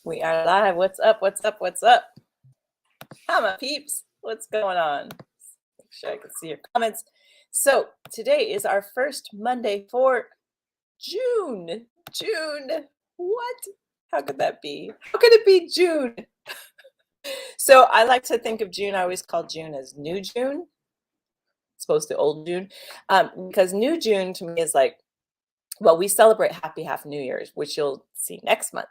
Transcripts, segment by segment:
We are live. What's up? What's up? What's up? Hi, my peeps. What's going on? Make sure I can see your comments. So today is our first Monday for June. June. What? How could that be? How could it be June? So I like to think of June. I always call June as New June, as opposed to Old June, because New June to me is like, well, we celebrate Happy Half New Year's, which you'll see next month.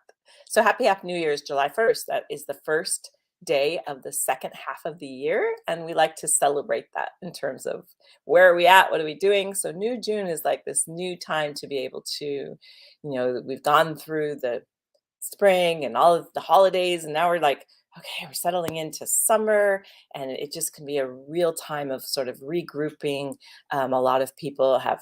So Happy Half New Year's, July 1st. That is the first day of the second half of the year. And we like to celebrate that in terms of where are we at? What are we doing? So New June is like this new time to be able to, we've gone through the spring and all of the holidays. And now we're like, okay, we're settling into summer, and it just can be a real time of sort of regrouping. A lot of people have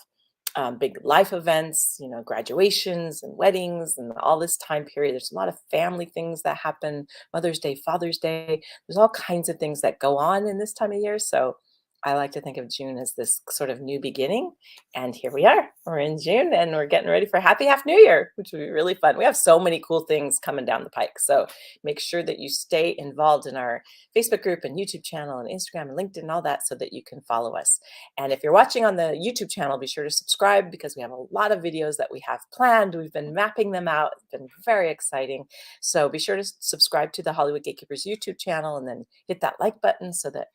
big life events, graduations and weddings and all this time period. There's a lot of family things that happen, Mother's Day, Father's Day. There's all kinds of things that go on in this time of year. So I like to think of June as this sort of new beginning. And here we are. We're in June and we're getting ready for Happy Half New Year, which will be really fun. We have so many cool things coming down the pike. So make sure that you stay involved in our Facebook group and YouTube channel and Instagram and LinkedIn and all that so that you can follow us. And if you're watching on the YouTube channel, be sure to subscribe because we have a lot of videos that we have planned. We've been mapping them out. It's been very exciting. So be sure to subscribe to the Hollywood Gatekeepers YouTube channel and then hit that like button so that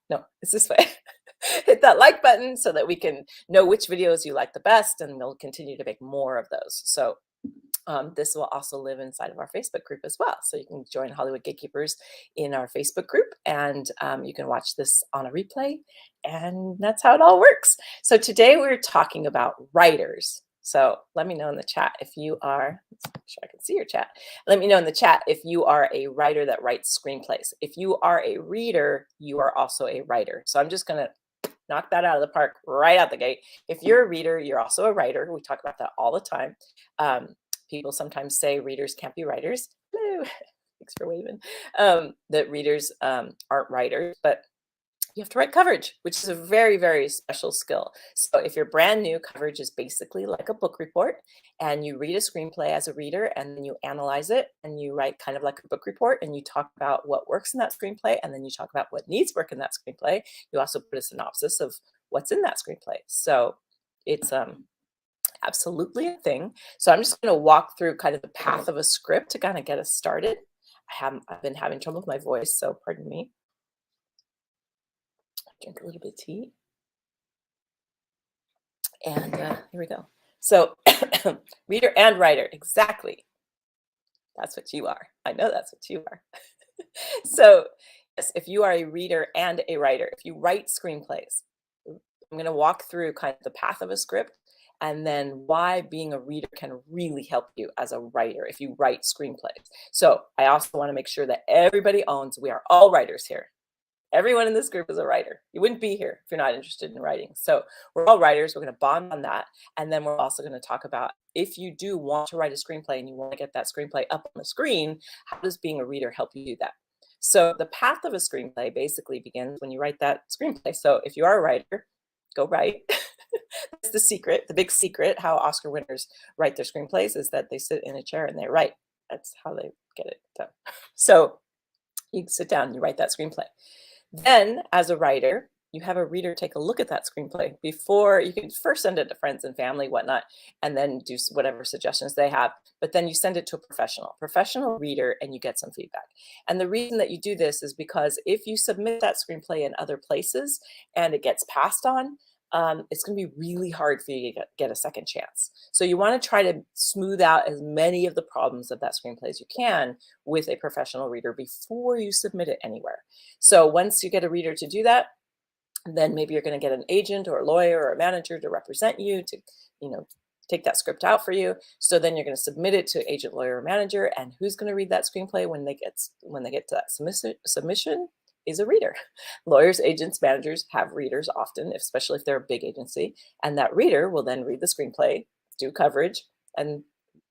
no, it's this way. Hit that like button so that we can know which videos you like the best, and we'll continue to make more of those. So this will also live inside of our Facebook group as well. So you can join Hollywood Gatekeepers in our Facebook group, and you can watch this on a replay, and that's how it all works. So today we're talking about writers. So let me know in the chat if you are, let's make sure I can see your chat. Let me know in the chat if you are a writer that writes screenplays. If you are a reader, you are also a writer. So I'm just going to knock that out of the park right out the gate. If you're a reader, you're also a writer. We talk about that all the time. People sometimes say readers can't be writers. Hello. Thanks for waving. That readers aren't writers, but you have to write coverage, which is a very, very special skill. So if you're brand new, coverage is basically like a book report, and you read a screenplay as a reader, and then you analyze it, and you write kind of like a book report, and you talk about what works in that screenplay, and then you talk about what needs work in that screenplay. You also put a synopsis of what's in that screenplay. So it's absolutely a thing. So I'm just going to walk through kind of the path of a script to kind of get us started. I've been having trouble with my voice, so pardon me. Drink a little bit of tea. And here we go. So reader and writer, exactly. That's what you are. I know that's what you are. So yes, if you are a reader and a writer, if you write screenplays, I'm going to walk through kind of the path of a script and then why being a reader can really help you as a writer if you write screenplays. So I also want to make sure that everybody owns, we are all writers here. Everyone in this group is a writer. You wouldn't be here if you're not interested in writing. So we're all writers. We're going to bond on that. And then we're also going to talk about if you do want to write a screenplay and you want to get that screenplay up on the screen, how does being a reader help you do that? So the path of a screenplay basically begins when you write that screenplay. So if you are a writer, go write. That's the secret, the big secret, how Oscar winners write their screenplays is that they sit in a chair and they write. That's how they get it done. So you sit down and you write that screenplay. Then, as a writer, you have a reader take a look at that screenplay before you can first send it to friends and family, whatnot, and then do whatever suggestions they have. But then you send it to a professional reader, and you get some feedback. And the reason that you do this is because if you submit that screenplay in other places and it gets passed on, it's going to be really hard for you to get a second chance. So you want to try to smooth out as many of the problems of that screenplay as you can with a professional reader before you submit it anywhere. So once you get a reader to do that, then maybe you're going to get an agent or a lawyer or a manager to represent you to, take that script out for you. So then you're going to submit it to agent, lawyer, or manager, and who's going to read that screenplay when they get to that submission? Is a reader. Lawyers, agents, managers have readers often, especially if they're a big agency, and that reader will then read the screenplay, do coverage, and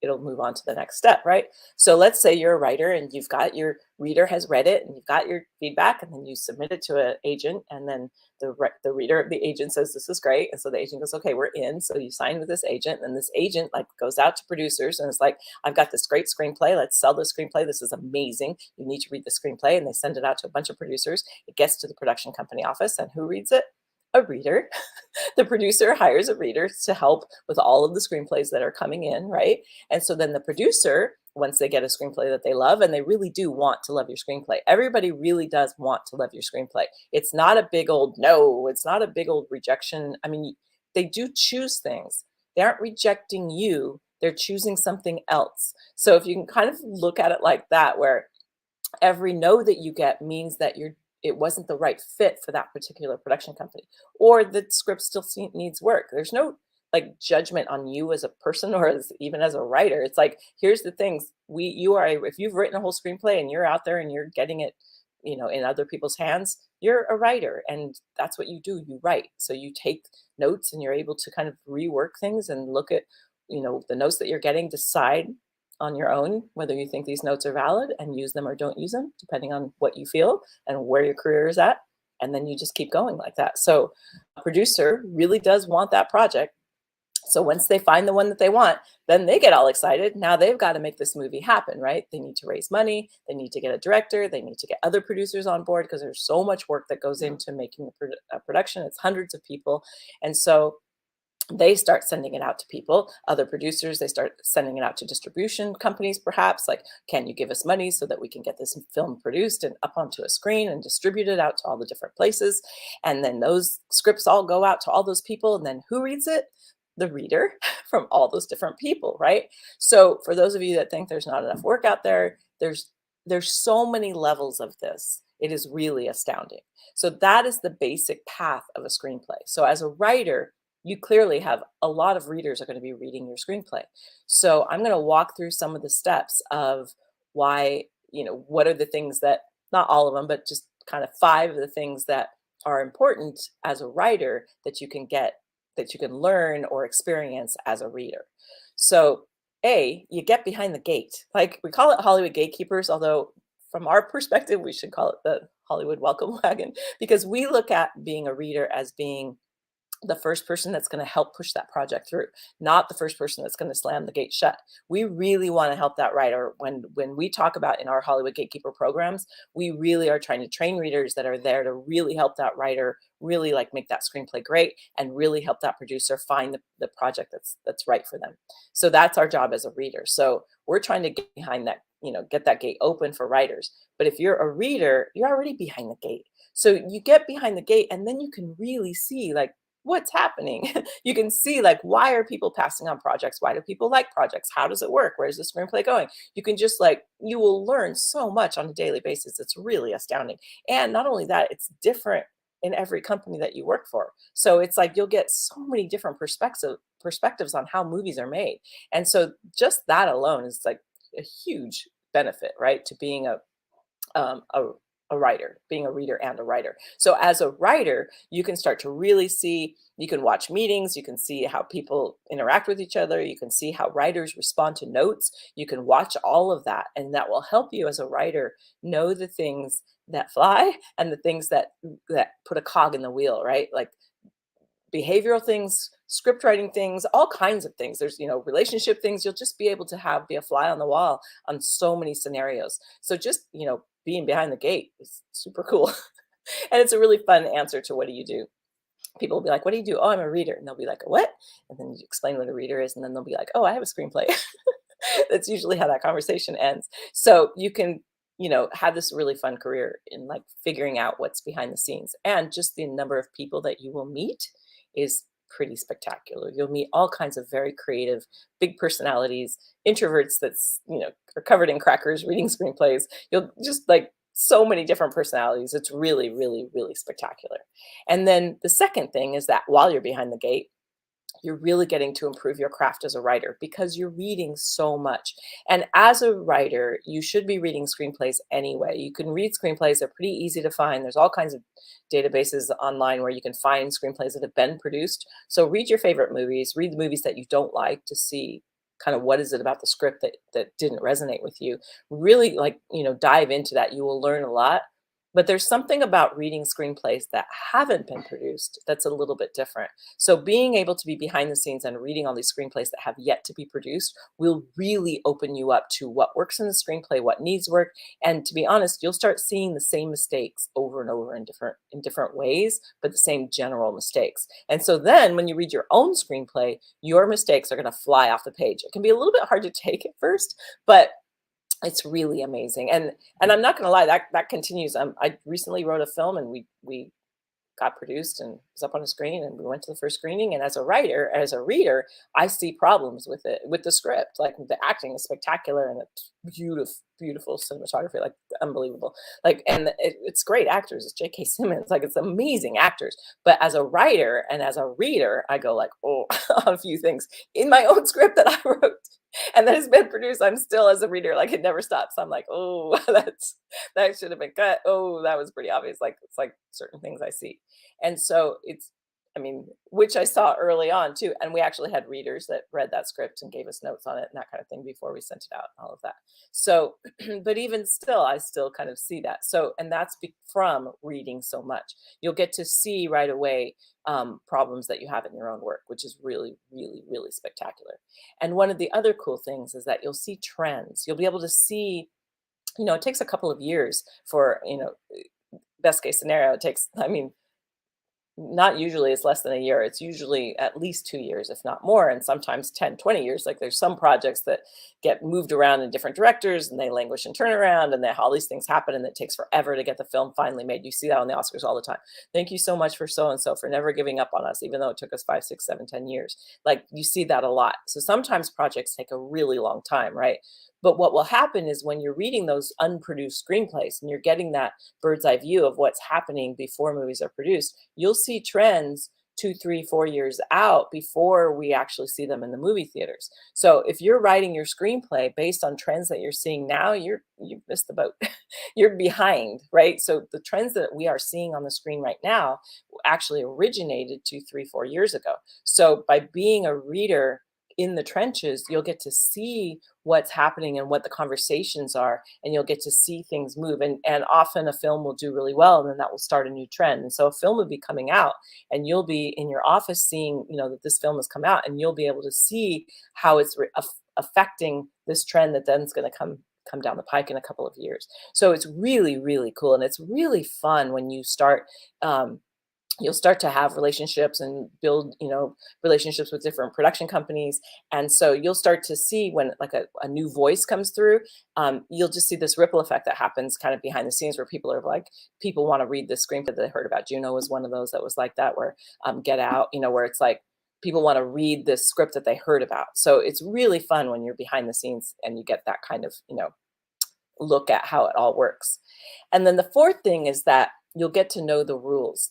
it'll move on to the next step, right? So let's say you're a writer and you've got your reader has read it and you've got your feedback, and then you submit it to an agent, and then the reader of the agent says this is great, and so the agent goes, okay, we're in. So you sign with this agent, and this agent like goes out to producers and it's like, I've got this great screenplay, let's sell the screenplay, this is amazing, you need to read the screenplay. And they send it out to a bunch of producers. It gets to the production company office, and who reads it? A reader. The producer hires a reader to help with all of the screenplays that are coming in, right? And so then the producer, once they get a screenplay that they love, and they really do want to love your screenplay, everybody really does want to love your screenplay. It's not a big old no, it's not a big old rejection. I mean, they do choose things. They aren't rejecting you, they're choosing something else. So if you can kind of look at it like that, where every no that you get means that it wasn't the right fit for that particular production company, or the script still needs work. There's no like judgment on you as a person or even as a writer. It's like, here's the things, if you've written a whole screenplay and you're out there and you're getting it, in other people's hands, you're a writer, and that's what you do. You write. So you take notes and you're able to kind of rework things and look at, the notes that you're getting, decide on your own whether you think these notes are valid and use them or don't use them, depending on what you feel and where your career is at. And then you just keep going like that. So a producer really does want that project. So once they find the one that they want, then they get all excited. Now they've got to make this movie happen, right? They need to raise money. They need to get a director. They need to get other producers on board, because there's so much work that goes into making a production. It's hundreds of people. And so they start sending it out to people, other producers. They start sending it out to distribution companies, perhaps, like, can you give us money so that we can get this film produced and up onto a screen and distributed out to all the different places? And then those scripts all go out to all those people. And then who reads it? The reader from all those different people, right? So for those of you that think there's not enough work out there, there's so many levels of this. It is really astounding. So that is the basic path of a screenplay. So as a writer, you clearly have a lot of readers are going to be reading your screenplay. So I'm going to walk through some of the steps of why, what are the things that, not all of them, but just kind of 5 of the things that are important as a writer that you can learn or experience as a reader. So you get behind the gate. Like, we call it Hollywood gatekeepers, although from our perspective, we should call it the Hollywood welcome wagon, because we look at being a reader as being the first person that's going to help push that project through, not the first person that's going to slam the gate shut. We really want to help that writer. When we talk about in our Hollywood Gatekeeper programs, we really are trying to train readers that are there to really help that writer really like make that screenplay great, and really help that producer find the project that's right for them. So that's our job as a reader. So we're trying to get behind that, get that gate open for writers. But if you're a reader, you're already behind the gate. So you get behind the gate, and then you can really see like what's happening. You can see like, why are people passing on projects? Why do people like projects? How does it work? Where's the screenplay going? You can just you will learn so much on a daily basis. It's really astounding. And not only that, it's different in every company that you work for. So it's like you'll get so many different perspectives on how movies are made. And so just that alone is like a huge benefit, right? To being a writer, being a reader and a writer. So as a writer, you can start to really see, you can watch meetings, you can see how people interact with each other, you can see how writers respond to notes, you can watch all of that, and that will help you as a writer know the things that fly and the things that put a cog in the wheel, right? Like behavioral things, script writing things, all kinds of things. There's, relationship things. You'll just be able to be a fly on the wall on so many scenarios. So just, being behind the gate is super cool. And it's a really fun answer to what do you do? People will be like, what do you do? Oh, I'm a reader. And they'll be like, what? And then you explain what a reader is. And then they'll be like, oh, I have a screenplay. That's usually how that conversation ends. So you can, have this really fun career in like figuring out what's behind the scenes. And just the number of people that you will meet is pretty spectacular. You'll meet all kinds of very creative, big personalities, introverts that's, are covered in crackers reading screenplays. You'll just like so many different personalities. It's really, really, really spectacular. And then the second thing is that while you're behind the gate, you're really getting to improve your craft as a writer because you're reading so much. And as a writer, you should be reading screenplays anyway. You can read screenplays. They're pretty easy to find. There's all kinds of databases online where you can find screenplays that have been produced. So read your favorite movies, read the movies that you don't like to see kind of what is it about the script that didn't resonate with you. Really, like, dive into that. You will learn a lot. But there's something about reading screenplays that haven't been produced that's a little bit different. So being able to be behind the scenes and reading all these screenplays that have yet to be produced will really open you up to what works in the screenplay, what needs work. And to be honest, you'll start seeing the same mistakes over and over in different ways, but the same general mistakes. And so then when you read your own screenplay, your mistakes are going to fly off the page. It can be a little bit hard to take at first, but it's really amazing. And I'm not going to lie, that continues. I recently wrote a film, and we got produced and was up on a screen, and we went to the first screening. And as a writer, as a reader, I see problems with it, with the script. Like, the acting is spectacular, and it's beautiful cinematography, like unbelievable. Like, and it's great actors. It's J.K. Simmons. Like, it's amazing actors. But as a writer and as a reader, I go like, oh, on a few things in my own script that I wrote and that has been produced. I'm still, as a reader, like, it never stops. I'm like, oh, that should have been cut. Oh, that was pretty obvious. Like, it's like certain things I see. And so I mean, which I saw early on too. And we actually had readers that read that script and gave us notes on it and that kind of thing before we sent it out, and all of that. So, but even still, I still kind of see that. So, and that's from reading so much. You'll get to see right away problems that you have in your own work, which is really, really, really spectacular. And one of the other cool things is that you'll see trends. You'll be able to see, it takes a couple of years for, best case scenario, it takes, I mean, not usually, it's less than a year. It's usually at least 2 years, if not more, and sometimes 10, 20 years. Like, there's some projects that get moved around in different directors, and they languish and turn around, and then all these things happen, and it takes forever to get the film finally made. You see that on the Oscars all the time. Thank you so much for so and so for never giving up on us, even though it took us 5, 6, 7, 10 years. Like, you see that a lot. So sometimes projects take a really long time, right? But what will happen is, when you're reading those unproduced screenplays and you're getting that bird's eye view of what's happening before movies are produced, you'll see trends 2, 3, 4 years out before we actually see them in the movie theaters. So if you're writing your screenplay based on trends that you're seeing now, you've missed the boat. You're behind, right? So the trends that we are seeing on the screen right now actually originated 2, 3, 4 years ago. So by being a reader in the trenches, you'll get to see what's happening and what the conversations are, and you'll get to see things move. And often a film will do really well, and then that will start a new trend. And so a film will be coming out, and you'll be in your office seeing, that this film has come out, and you'll be able to see how it's affecting this trend that then's going to come down the pike in a couple of years. So it's really, really cool, and it's really fun when you start. You'll start to have relationships and build, relationships with different production companies. And so you'll start to see when, like, a new voice comes through, you'll just see this ripple effect that happens kind of behind the scenes, where people are like, people want to read this screenplay that they heard about. Juno was one of those that was like that, where Get Out, where it's like, people want to read this script that they heard about. So it's really fun when you're behind the scenes and you get that kind of, look at how it all works. And then the fourth thing is that you'll get to know the rules.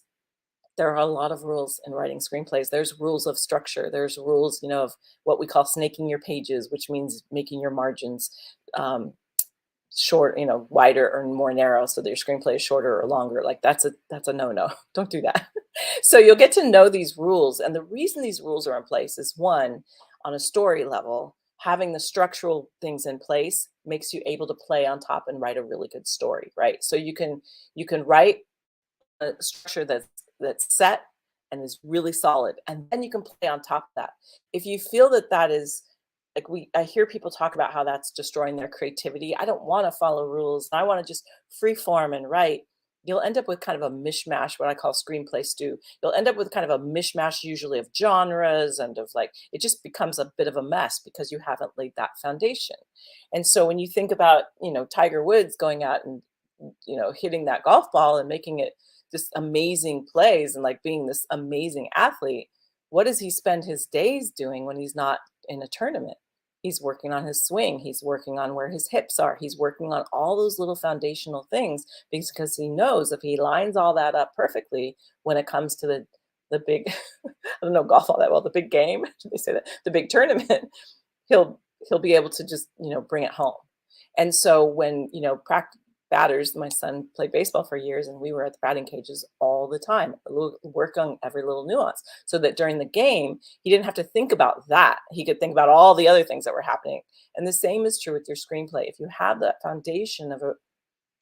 There are a lot of rules in writing screenplays. There's rules of structure. There's rules, of what we call snaking your pages, which means making your margins short, wider or more narrow, so that your screenplay is shorter or longer. Like, that's a no-no. Don't do that. So you'll get to know these rules. And the reason these rules are in place is, one, on a story level, having the structural things in place makes you able to play on top and write a really good story, right? So you can write a structure that's set and is really solid, and then you can play on top of that. If you feel that is, like, I hear people talk about how that's destroying their creativity. I don't want to follow rules, and I want to just free form and write. You'll end up with kind of a mishmash, what I call screenplay stew. You'll end up with kind of a mishmash, usually of genres, and of, like, it just becomes a bit of a mess because you haven't laid that foundation. And so when you think about, Tiger Woods going out and, hitting that golf ball and making it just amazing plays, and, like, being this amazing athlete, what does he spend his days doing when he's not in a tournament? He's working on his swing. He's working on where his hips are. He's working on all those little foundational things, because he knows if he lines all that up perfectly when it comes to the big, I don't know golf all that well, the big game, they say that, the big tournament, he'll be able to just, bring it home. And so when, batters. My son played baseball for years, and we were at the batting cages all the time, work on every little nuance, so that during the game, he didn't have to think about that. He could think about all the other things that were happening. And the same is true with your screenplay. If you have that foundation of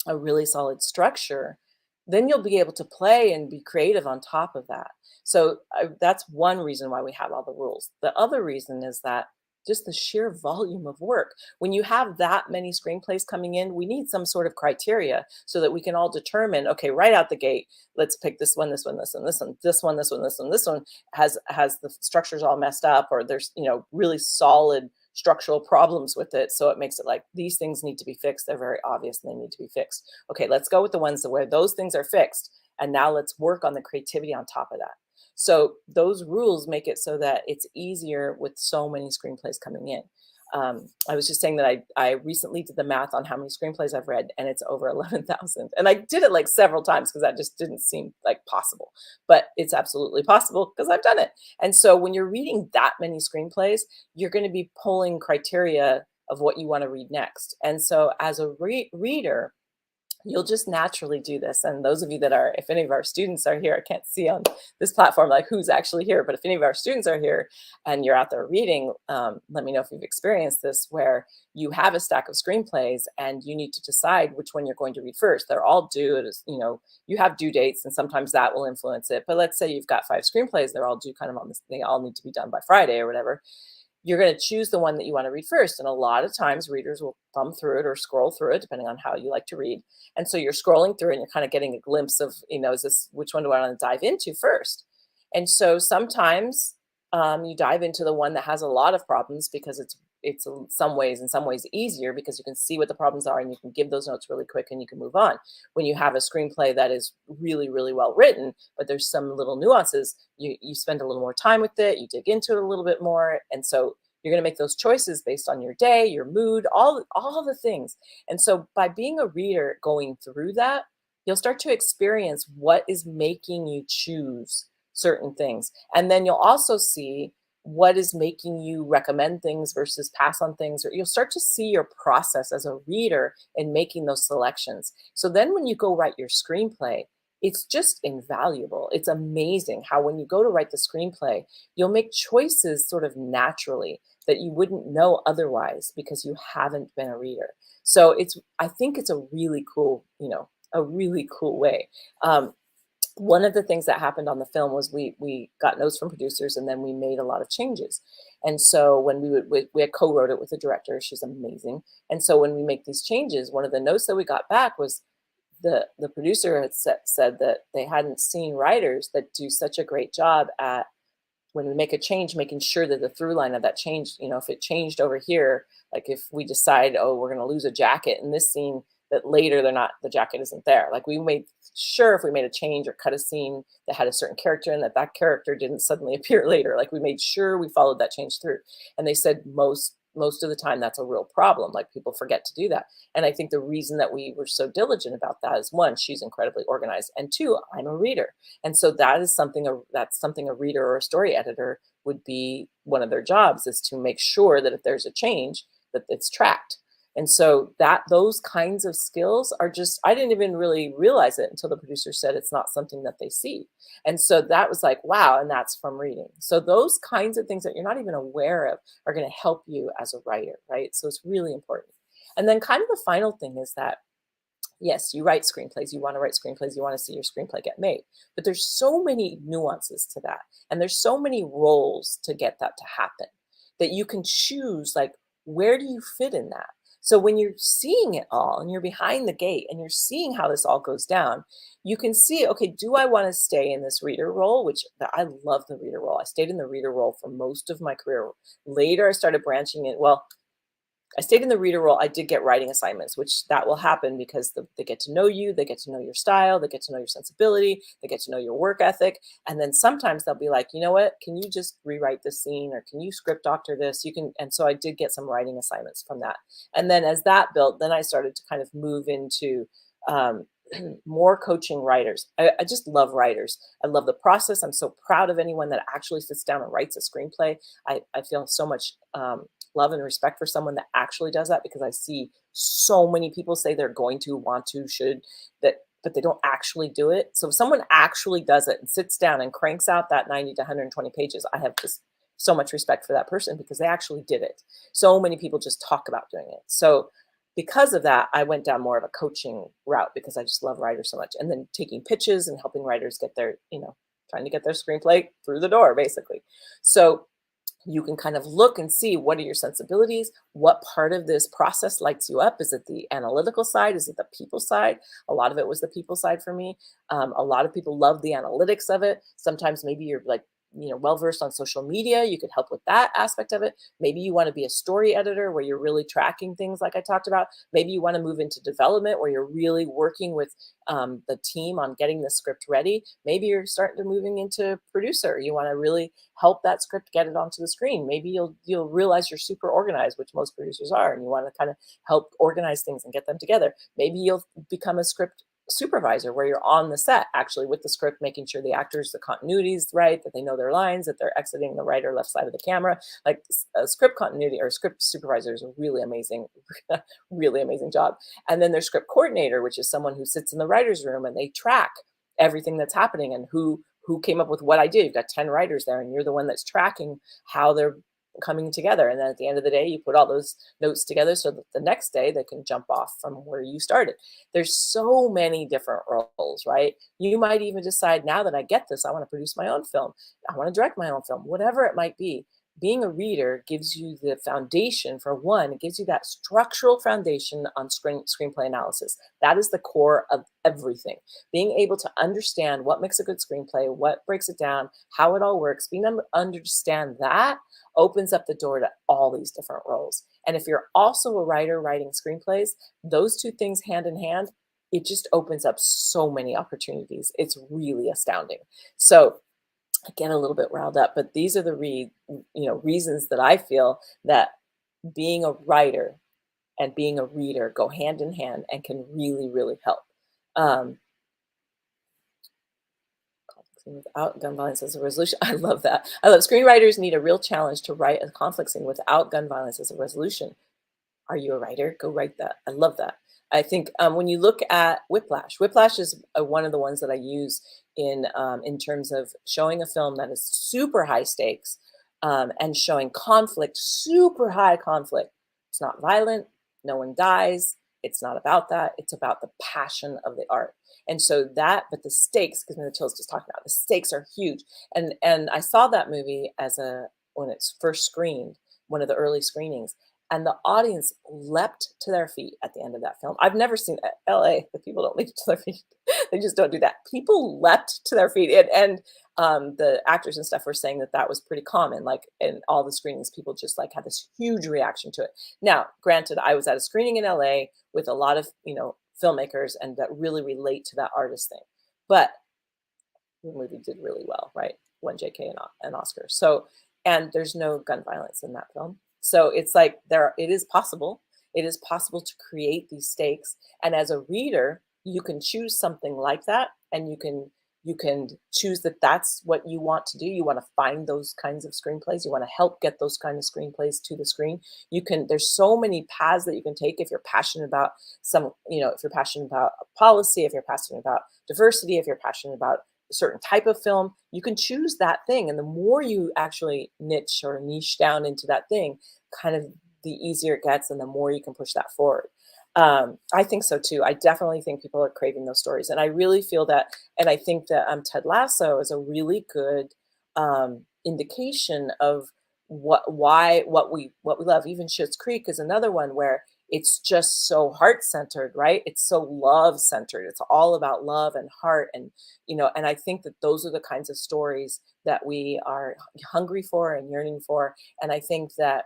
a really solid structure, then you'll be able to play and be creative on top of that. So that's one reason why we have all the rules. The other reason is that just the sheer volume of work. When you have that many screenplays coming in, we need some sort of criteria so that we can all determine, okay, right out the gate, let's pick this one, this one, this one, this one, this one, this one, this one, this one has the structures all messed up, or there's, really solid structural problems with it. So it makes it like these things need to be fixed. They're very obvious and they need to be fixed. Okay, let's go with the ones where those things are fixed. And now let's work on the creativity on top of that. So those rules make it so that it's easier with so many screenplays coming in. I was just saying that I recently did the math on how many screenplays I've read, and it's over 11,000. And I did it like several times because that just didn't seem like possible. But it's absolutely possible because I've done it. And so when you're reading that many screenplays, you're going to be pulling criteria of what you want to read next. And so as a reader, you'll just naturally do this. And those of you that are, if any of our students are here, I can't see on this platform like who's actually here, but if any of our students are here and you're out there reading, let me know if you've experienced this, where you have a stack of screenplays and you need to decide which one you're going to read first. They're all due at, you have due dates, and sometimes that will influence it. But let's say you've got 5 screenplays, they're all due kind of on this, they all need to be done by Friday or whatever. You're going to choose the one that you want to read first. And a lot of times readers will thumb through it or scroll through it, depending on how you like to read. And so you're scrolling through it and you're kind of getting a glimpse of, is this, which one do I want to dive into first? And so sometimes you dive into the one that has a lot of problems because it's in some ways easier because you can see what the problems are and you can give those notes really quick and you can move on. When you have a screenplay that is really, really well written, but there's some little nuances, you spend a little more time with it, you dig into it a little bit more. And so you're going to make those choices based on your day, your mood, all the things. And so by being a reader going through that, you'll start to experience what is making you choose certain things. And then you'll also see what is making you recommend things versus pass on things, or you'll start to see your process as a reader in making those selections. So then when you go write your screenplay, it's just invaluable. It's amazing how when you go to write the screenplay, you'll make choices sort of naturally that you wouldn't know otherwise because you haven't been a reader. So I think it's a really cool, a really cool way. One of the things that happened on the film was we got notes from producers and then we made a lot of changes. And so when we had co-wrote it with the director, she's amazing. And so when we make these changes, one of the notes that we got back was the producer had said that they hadn't seen writers that do such a great job at, when we make a change, making sure that the through line of that change, if it changed over here, like if we decide, oh, we're going to lose a jacket in this scene, that later the jacket isn't there. Like we made sure if we made a change or cut a scene that had a certain character in that character didn't suddenly appear later. Like we made sure we followed that change through. And they said most of the time that's a real problem. Like people forget to do that. And I think the reason that we were so diligent about that is, one, she's incredibly organized, and two, I'm a reader. And so that's something a reader or a story editor would be, one of their jobs is to make sure that if there's a change, that it's tracked. And so those kinds of skills are just, I didn't even really realize it until the producer said it's not something that they see. And so that was like, wow, and that's from reading. So those kinds of things that you're not even aware of are going to help you as a writer, right? So it's really important. And then kind of the final thing is that, yes, you write screenplays, you want to write screenplays, you want to see your screenplay get made, but there's so many nuances to that. And there's so many roles to get that to happen that you can choose, like, where do you fit in that? So when you're seeing it all and you're behind the gate and you're seeing how this all goes down, you can see, okay, do I want to stay in this reader role? Which I love the reader role. I stayed in the reader role for most of my career. Later, I started branching it. Well, I stayed in the reader role. I did get writing assignments, which that will happen because they get to know you, they get to know your style, they get to know your sensibility, they get to know your work ethic. And then sometimes they'll be like, you know what, can you just rewrite this scene, or can you script doctor this? And so I did get some writing assignments from that. And then as that built, then I started to kind of move into more coaching writers. I just love writers. I love the process. I'm so proud of anyone that actually sits down and writes a screenplay. I feel so much love and respect for someone that actually does that, because I see so many people say they're going to, want to, should, that, but they don't actually do it. So if someone actually does it and sits down and cranks out that 90 to 120 pages, I have just so much respect for that person because they actually did it. So many people just talk about doing it. So because of that, I went down more of a coaching route because I just love writers so much. And then taking pitches and helping writers get their, trying to get their screenplay through the door, basically. So you can kind of look and see, what are your sensibilities? What part of this process lights you up? Is it the analytical side? Is it the people side? A lot of it was the people side for me. A lot of people love the analytics of it. Sometimes maybe you're like, well versed on social media, you could help with that aspect of it. Maybe you want to be a story editor where you're really tracking things like I talked about. Maybe you want to move into development where you're really working with the team on getting the script ready. Maybe you're starting to moving into producer. You want to really help that script get it onto the screen. Maybe you'll realize you're super organized, which most producers are, and you want to kind of help organize things and get them together. Maybe you'll become a script supervisor where you're on the set actually with the script, making sure the actors, the continuity is right, that they know their lines, that they're exiting the right or left side of the camera. Like a script continuity or script supervisor is a really amazing, really amazing job. And then there's script coordinator, which is someone who sits in the writer's room and they track everything that's happening and who came up with what idea. You've got 10 writers there and you're the one that's tracking how they're coming together. And then at the end of the day, you put all those notes together so that the next day they can jump off from where you started. There's so many different roles, right? You might even decide, now that I get this, I want to produce my own film. I want to direct my own film, whatever it might be. Being a reader gives you the foundation. For one, it gives you that structural foundation on screenplay analysis. That is the core of everything. Being able to understand what makes a good screenplay, what breaks it down, how it all works, being able to understand that opens up the door to all these different roles. And if you're also a writer writing screenplays, those two things hand in hand, it just opens up so many opportunities. It's really astounding. So I get a little bit riled up, but these are the reasons that I feel that being a writer and being a reader go hand in hand and can really, really help. Without gun violence as a resolution. I love that. I love screenwriters need a real challenge to write a conflict scene without gun violence as a resolution. Are you a writer? Go write that. I love that. I think when you look at Whiplash, Whiplash is one of the ones that I use in terms of showing a film that is super high stakes and showing conflict, super high conflict. It's not violent. No one dies. It's not about that. It's about the passion of the art. And so that, but the stakes, because Chill's just talking about, the stakes are huge. And I saw that movie when it's first screened, one of the early screenings, and the audience leapt to their feet at the end of that film. I've never seen LA. The people don't leap to their feet. They just don't do that. People leapt to their feet, and the actors and stuff were saying that was pretty common. Like in all the screenings, people just like had this huge reaction to it. Now, granted, I was at a screening in LA with a lot of filmmakers and that really relate to that artist thing, but the movie did really well, right? Won JK and Oscar. So, and there's no gun violence in that film. So it's like it is possible. It is possible to create these stakes. And as a reader, you can choose something like that, and you can choose that that's what you want to do. You want to find those kinds of screenplays. You want to help get those kind of screenplays to the screen. There's so many paths that you can take if you're passionate about if you're passionate about policy, if you're passionate about diversity, if you're passionate about a certain type of film, you can choose that thing. And the more you actually niche down into that thing, kind of the easier it gets and the more you can push that forward. I think so too. I definitely think people are craving those stories. And I really feel that, and I think that Ted Lasso is a really good indication of what we love. Even Schitt's Creek is another one where it's just so heart-centered, right? It's so love-centered. It's all about love and heart. And, and I think that those are the kinds of stories that we are hungry for and yearning for. And I think that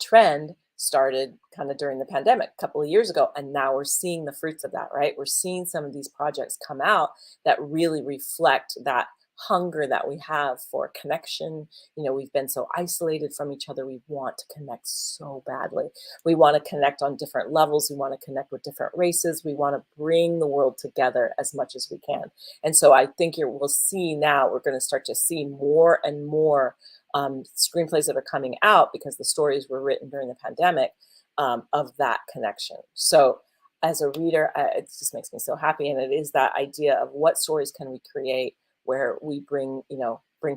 trend started kind of during the pandemic a couple of years ago. And now we're seeing the fruits of that, right? We're seeing some of these projects come out that really reflect that hunger that we have for connection. You know, we've been so isolated from each other. We want to connect so badly. We want to connect on different levels. We want to connect with different races. We want to bring the world together as much as we can. And so I think we'll see now, we're going to start to see more and more screenplays that are coming out because the stories were written during the pandemic of that connection. So as a reader, it just makes me so happy. And it is that idea of what stories can we create where we bring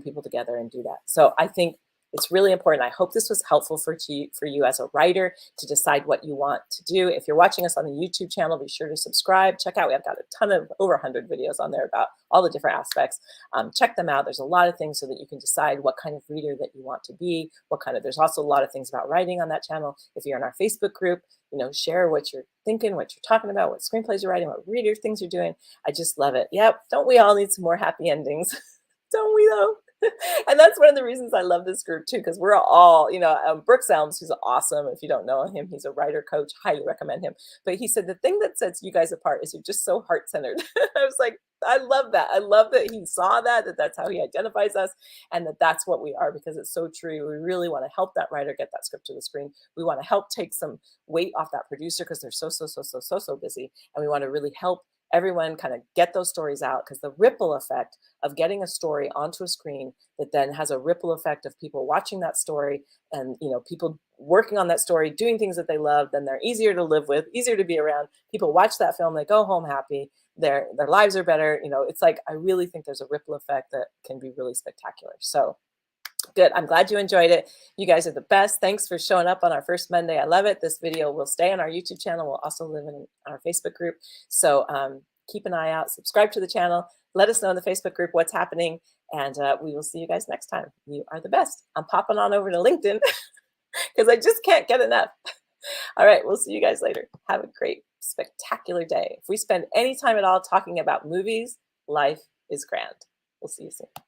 people together and do that. So I think it's really important. I hope this was helpful for you as a writer to decide what you want to do. If you're watching us on the YouTube channel, be sure to subscribe. Check out, we have got a ton of over 100 videos on there about all the different aspects. Check them out. There's a lot of things so that you can decide what kind of reader that you want to be, there's also a lot of things about writing on that channel. If you're in our Facebook group, share what you're thinking, what you're talking about, what screenplays you're writing, what reader things you're doing. I just love it. Yep. Don't we all need some more happy endings? Don't we though? And that's one of the reasons I love this group too, because we're all, Brooks Elms, who's awesome. If you don't know him, he's a writer coach, highly recommend him. But he said the thing that sets you guys apart is you're just so heart-centered. I was like, I love that. I love that he saw that's how he identifies us, and that's what we are, because it's so true. We really want to help that writer get that script to the screen. We want to help take some weight off that producer because they're so busy, and we want to really help everyone kind of get those stories out, because the ripple effect of getting a story onto a screen that then has a ripple effect of people watching that story and people working on that story, doing things that they love, then they're easier to live with, easier to be around. People watch that film, they go home happy, their lives are better. It's like, I really think there's a ripple effect that can be really spectacular. So good. I'm glad you enjoyed it. You guys are the best. Thanks for showing up on our first Monday. I love it. This video will stay on our YouTube channel. We'll also live in our Facebook group. So keep an eye out. Subscribe to the channel. Let us know in the Facebook group what's happening. And we will see you guys next time. You are the best. I'm popping on over to LinkedIn because I just can't get enough. All right. We'll see you guys later. Have a great, spectacular day. If we spend any time at all talking about movies, life is grand. We'll see you soon.